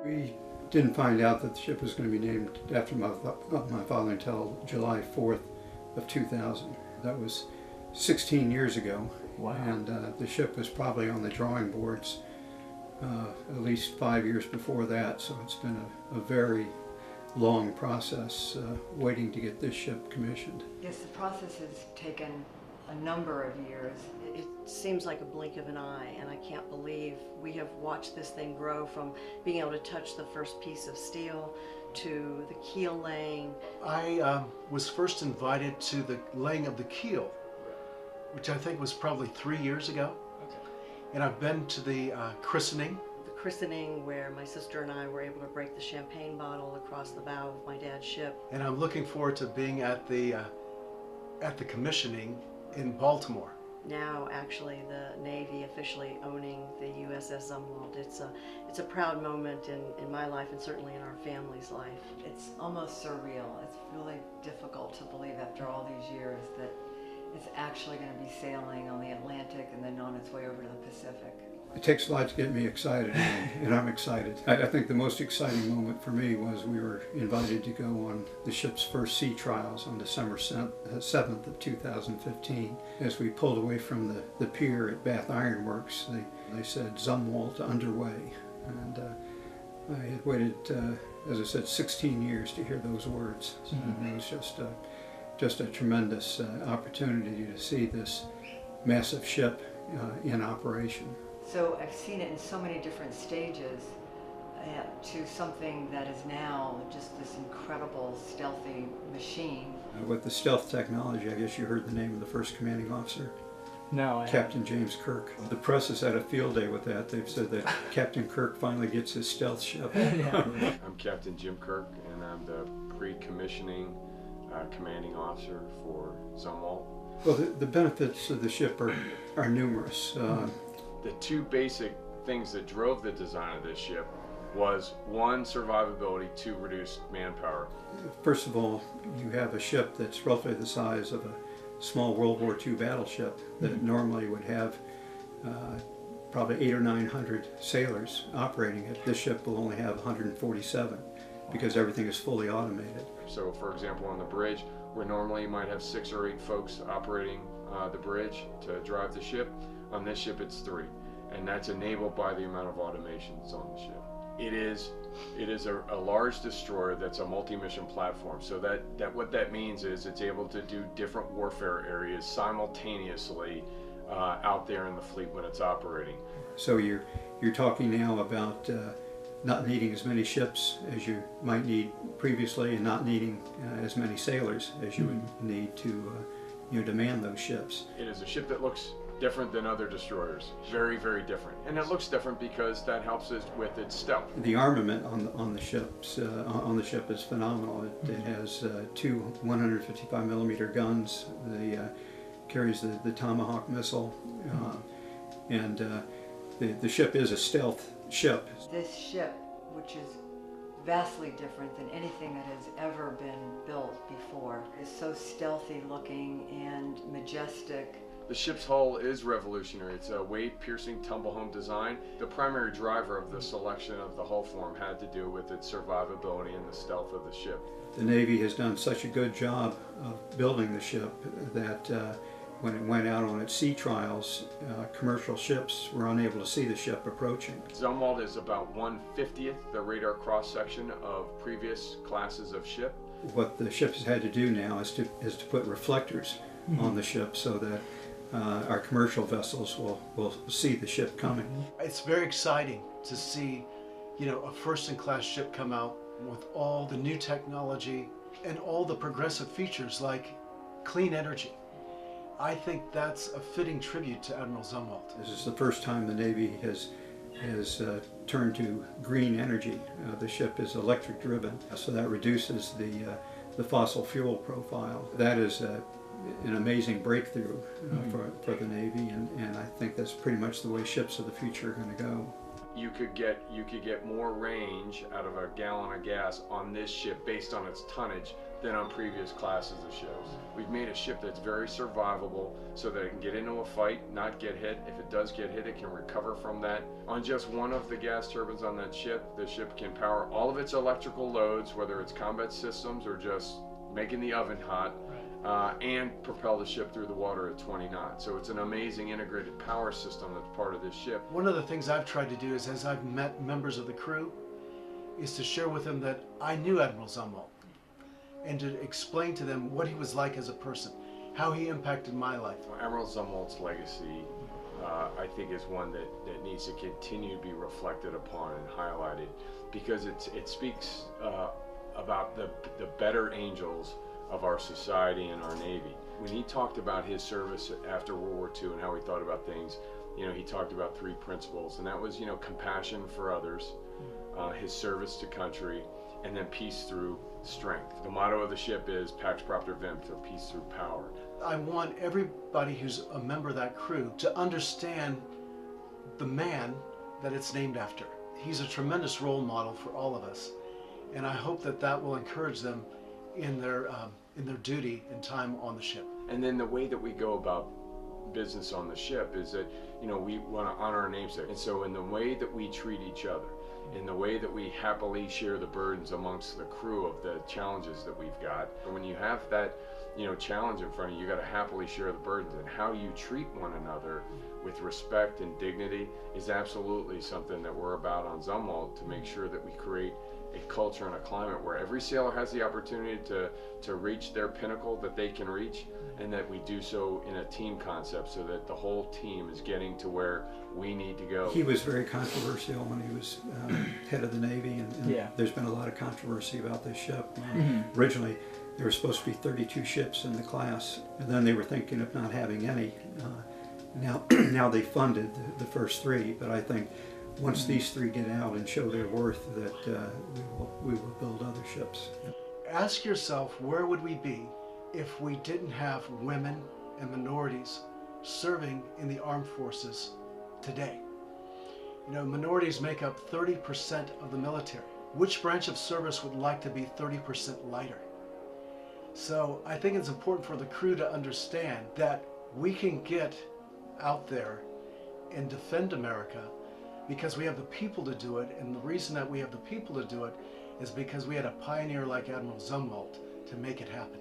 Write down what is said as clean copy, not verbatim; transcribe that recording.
We didn't find out that the ship was going to be named after my father until July 4th of 2000. That was 16 years ago. Wow. And the ship was probably on the drawing boards at least 5 years before that, so it's been a very long process waiting to get this ship commissioned. Yes, the process has taken a number of years. It seems like a blink of an eye, and I can't believe we have watched this thing grow from being able to touch the first piece of steel to the keel laying. I was first invited to the laying of the keel, which I think was probably 3 years ago. Okay. And I've been to the christening. The christening where my sister and I were able to break the champagne bottle across the bow of my dad's ship. And I'm looking forward to being at the commissioning in Baltimore. Now, actually, the Navy officially owning the USS Zumwalt. It's a proud moment in my life and certainly in our family's life. It's almost surreal. It's really difficult to believe after all these years that it's actually going to be sailing on the Atlantic and then on its way over to the Pacific. It takes a lot to get me excited, and I'm excited. I think the most exciting moment for me was we were invited to go on the ship's first sea trials on December 7th of 2015. As we pulled away from the pier at Bath Iron Works, they said Zumwalt underway. And I had waited, as I said, 16 years to hear those words. So it was just a tremendous opportunity to see this massive ship in operation. So I've seen it in so many different stages to something that is now just this incredible stealthy machine. With the stealth technology, I guess you heard the name of the first commanding officer. No, I Captain James Kirk. The press has had a field day with that. They've said that Captain Kirk finally gets his stealth ship. I'm Captain Jim Kirk, and I'm the pre-commissioning commanding officer for Zumwalt. Well, the benefits of the ship are numerous. The two basic things that drove the design of this ship was one, survivability, two, reduced manpower. First of all, you have a ship that's roughly the size of a small World War II battleship that normally would have probably 800 or 900 sailors operating it. This ship will only have 147 because everything is fully automated. So, for example, on the bridge, where normally you might have 6 or 8 folks operating the bridge to drive the ship, on this ship it's 3, and that's enabled by the amount of automation that's on the ship. It is a large destroyer that's a multi-mission platform. So that what that means is it's able to do different warfare areas simultaneously out there in the fleet when it's operating. So you're talking now about not needing as many ships as you might need previously, and not needing as many sailors as you would need to to man those ships. It is a ship that looks different than other destroyers, very, very different, and it looks different because that helps us with its stealth. The armament on the ship is phenomenal. It has 2 155 millimeter guns. Carries the Tomahawk missile, and the ship is a stealth ship. This ship, which is vastly different than anything that has ever been built before, is so stealthy looking and majestic. The ship's hull is revolutionary. It's a wave-piercing tumble-home design. The primary driver of the selection of the hull form had to do with its survivability and the stealth of the ship. The Navy has done such a good job of building the ship that when it went out on its sea trials, commercial ships were unable to see the ship approaching. Zumwalt is about 1/50th the radar cross-section of previous classes of ship. What the ship has had to do now is to put reflectors on the ship so that our commercial vessels will see the ship coming. It's very exciting to see, a first-in-class ship come out with all the new technology and all the progressive features like clean energy. I think that's a fitting tribute to Admiral Zumwalt. This is the first time the Navy has turned to green energy. The ship is electric driven, so that reduces the fossil fuel profile. That is an amazing breakthrough for the Navy, and I think that's pretty much the way ships of the future are going to go. You could get more range out of a gallon of gas on this ship based on its tonnage than on previous classes of ships. We've made a ship that's very survivable so that it can get into a fight, not get hit. If it does get hit, it can recover from that. On just one of the gas turbines on that ship, the ship can power all of its electrical loads, whether it's combat systems or just making the oven hot, and propel the ship through the water at 20 knots. So it's an amazing integrated power system that's part of this ship. One of the things I've tried to do is, as I've met members of the crew, is to share with them that I knew Admiral Zumwalt, and to explain to them what he was like as a person, how he impacted my life. Admiral Zumwalt's legacy, I think, is one that needs to continue to be reflected upon and highlighted, because it speaks about the better angels of our society and our Navy. When he talked about his service after World War II and how he thought about things, he talked about 3 principles, and that was, compassion for others, his service to country, and then peace through strength. The motto of the ship is Pax Propter Vim, so peace through power. I want everybody who's a member of that crew to understand the man that it's named after. He's a tremendous role model for all of us, and I hope that that will encourage them in their duty and time on the ship. And then the way that we go about business on the ship is that, we want to honor our namesake. And so in the way that we treat each other, in the way that we happily share the burdens amongst the crew of the challenges that we've got, and when you have that, challenge in front of you, you got to happily share the burdens. And how you treat one another with respect and dignity is absolutely something that we're about on Zumwalt, to make sure that we create a culture and a climate where every sailor has the opportunity to reach their pinnacle that they can reach, and that we do so in a team concept so that the whole team is getting to where we need to go. He was very controversial when he was head of the Navy, and there's been a lot of controversy about this ship. Originally, there were supposed to be 32 ships in the class, and then they were thinking of not having any. Now they funded the first 3, but I think once these 3 get out and show their worth, that we will build other ships. Ask yourself, where would we be if we didn't have women and minorities serving in the armed forces today? Minorities make up 30% of the military. Which branch of service would like to be 30% lighter? So I think it's important for the crew to understand that we can get out there and defend America because we have the people to do it, and the reason that we have the people to do it is because we had a pioneer like Admiral Zumwalt to make it happen.